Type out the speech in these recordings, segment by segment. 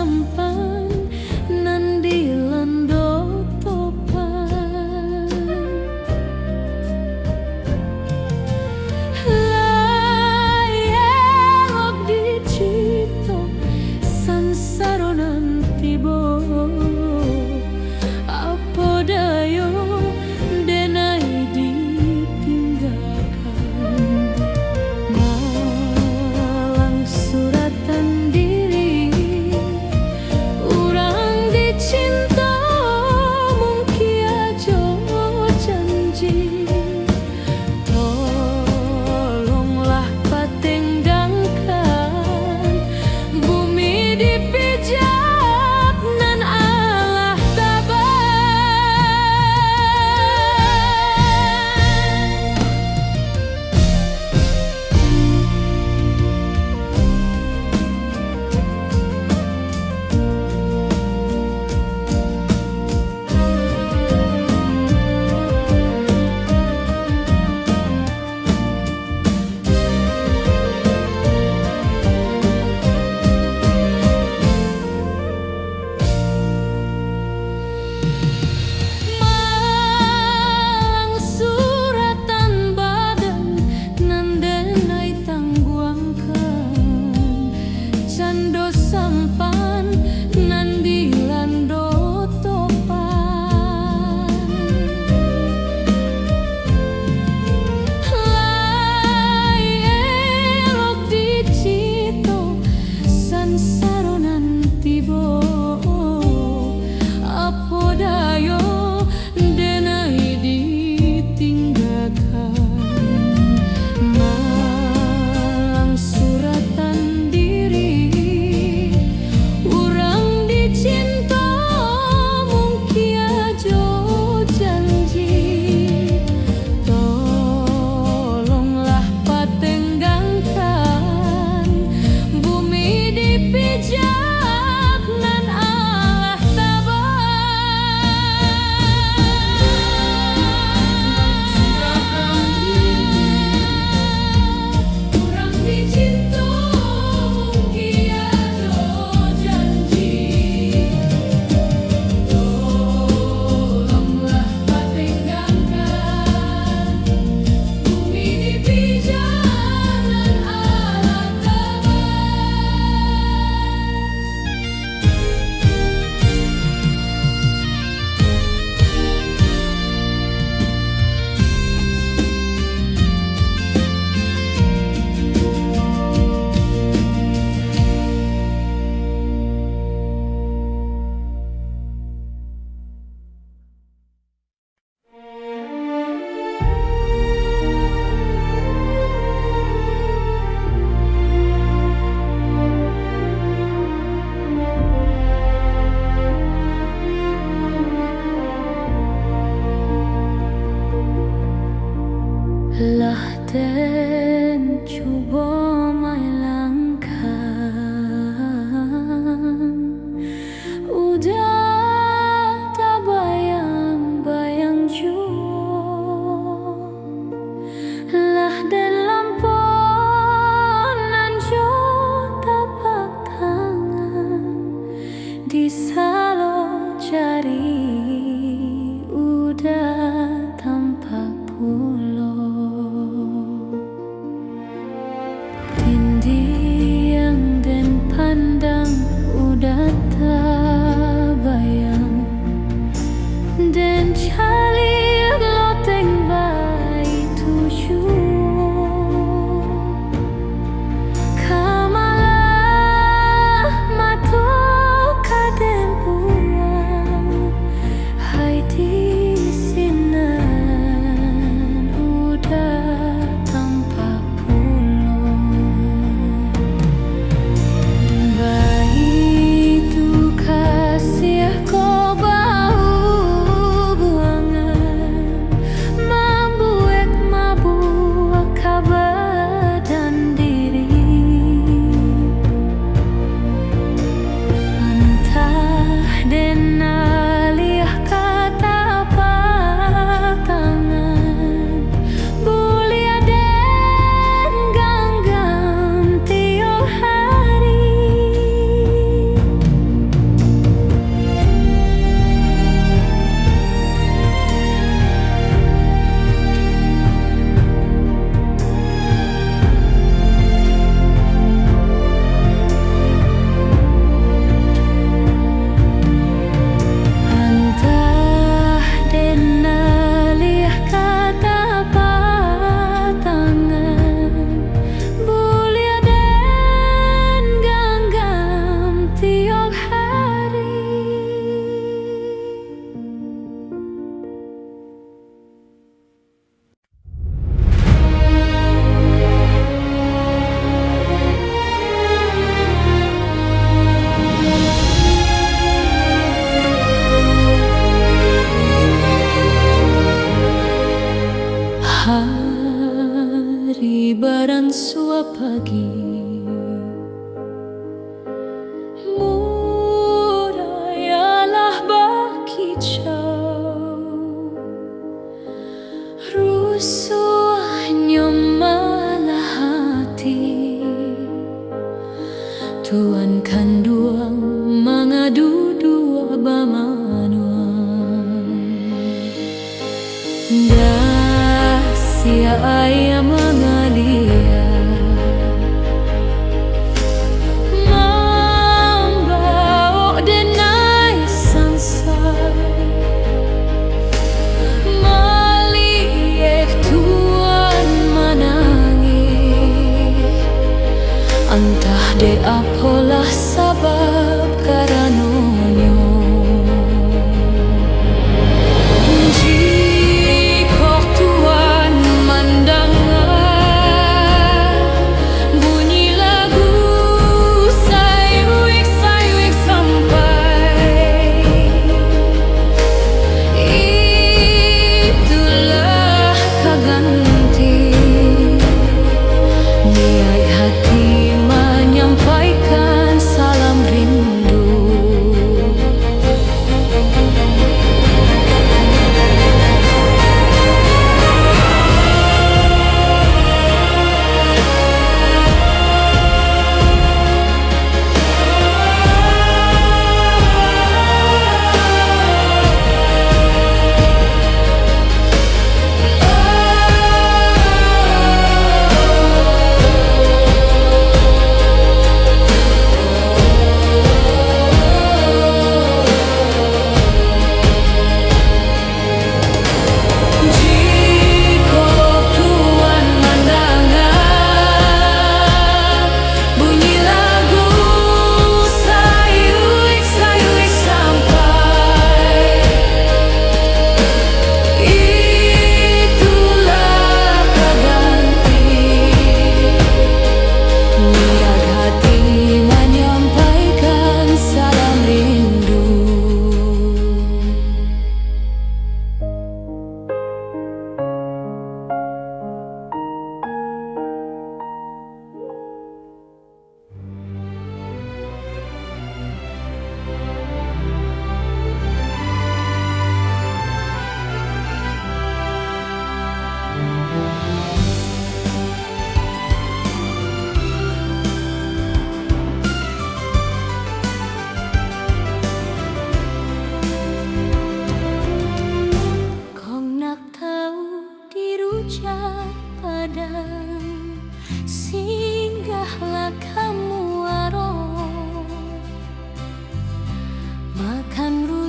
sampan nan dilando topan. Layang dicipto sansaro nanti bo apa dayo denai ditinggalkan. Malang suratan diri urang dicinta mungkin aja janji. Tolonglah patenggangkan bumi dipijak nan Allah Malang suratan badan nan denai tangguangkan cando sampan nan dilando topan. Lai elok dicito sansaro nanti bo apa dayo denai ditinggalkan. Malang suratan diri urang dicinta mungkin aja janji. Tolonglah patenggangkan bumi dipijak nan Allah urang dicinta mungkin aja janji. Tolonglah patenggangkan bumi dipijak nan Allah lah den coba mailangkan udah tak bayang-bayang jua lah den lamponan jo tapak tangan di salo jari udah tampak pulau. Tindiang dan pandang udah tak bayang dan cari loteng bayi tujuh kamalah matu kadem buang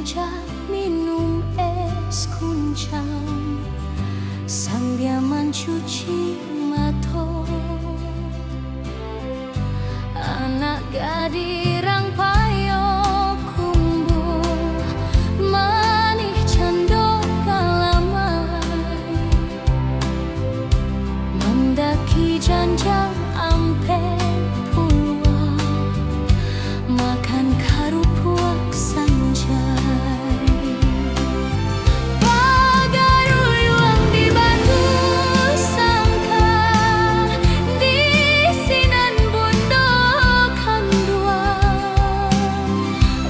meja minum es kuncang sambil mencuci mata. Anak gadirang payo kumbul manih cando kalamai mendaki janjang ampe puluh makan karupuak sanjai. Pagaruyuang di batu sangka di sinan bundokan dua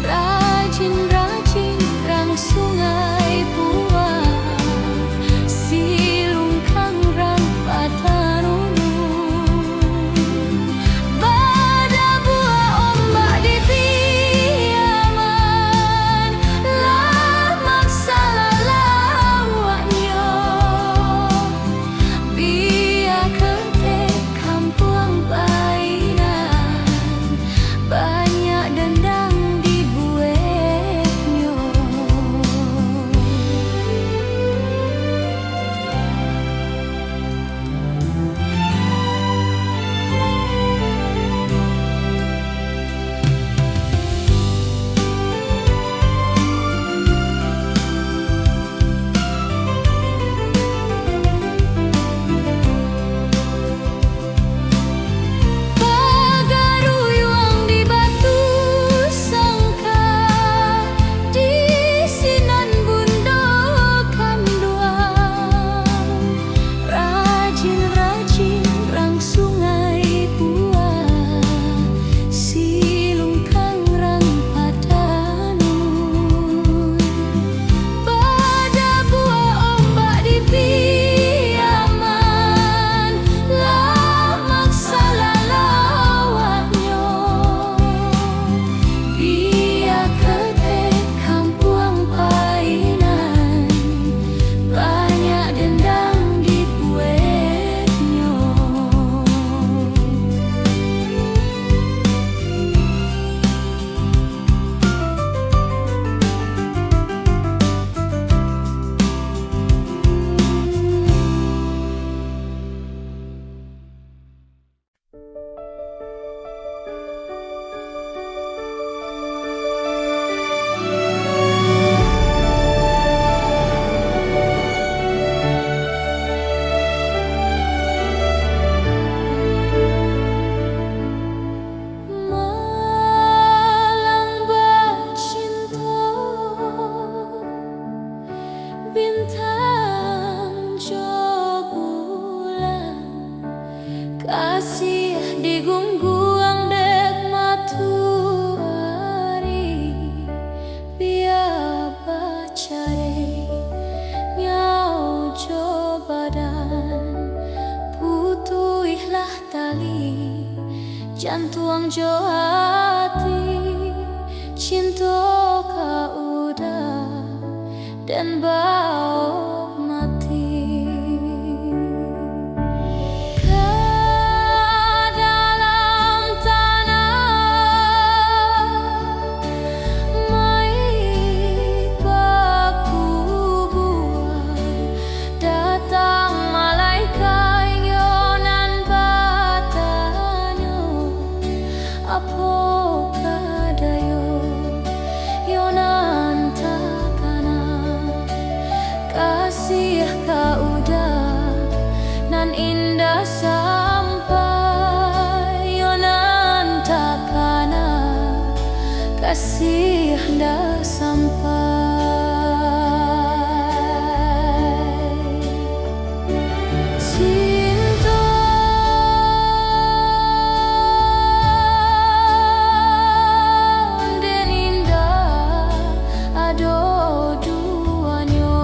rajin-rajin rang sungai buang silungkang rang patanunun bada buah ombak di piaman lah maksala lawaknya biar ketek kampung painan banyak dendang dibuatnya. Pagaruyuang di batu sangka di sinan bundokan dua rajin-rajin rang sungai buah silungkang rang patanun bada buah ombak di piaman lah maksala lawaknya biar ketek kampung painan banyak dendang dibuatnya. Malang bercinta bintang jo bulan kasih di gungguang dek matahari biar bacare nyau jo badan putuihlah tali jantung jo hati cinta kau udah dan bau mati ke dalam tanah mai baku buang datang malaikat yonan batanya apa kadayo yonan takana kasih kau udah nan indah sampai yonan takana kasih dah sampai cinta dan indah ado duanya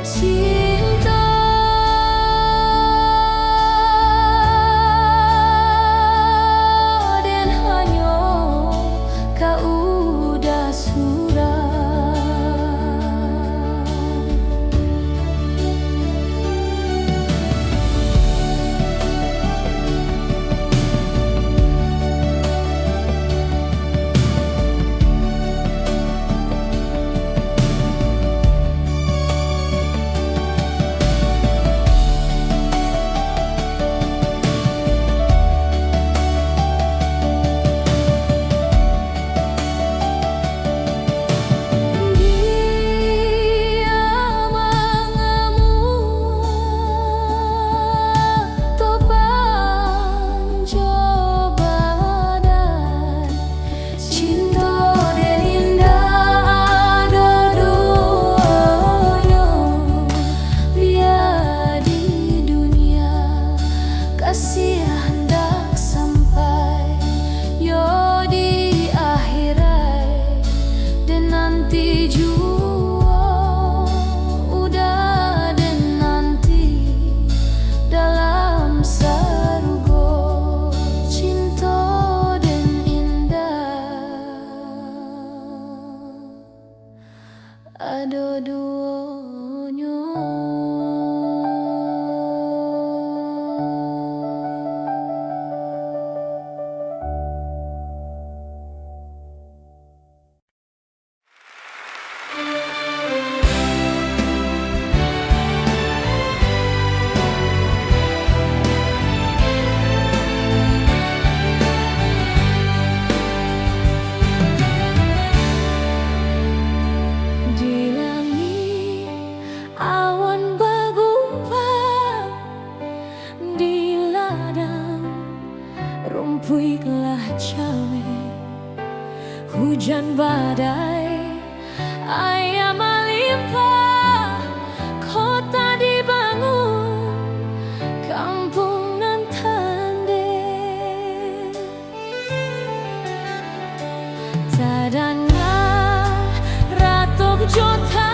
cinta dan hanya Rumpuiklah cabai, hujan badai, ayam melimpah, kota dibangun, kampung nan tande. Tadana ratok jota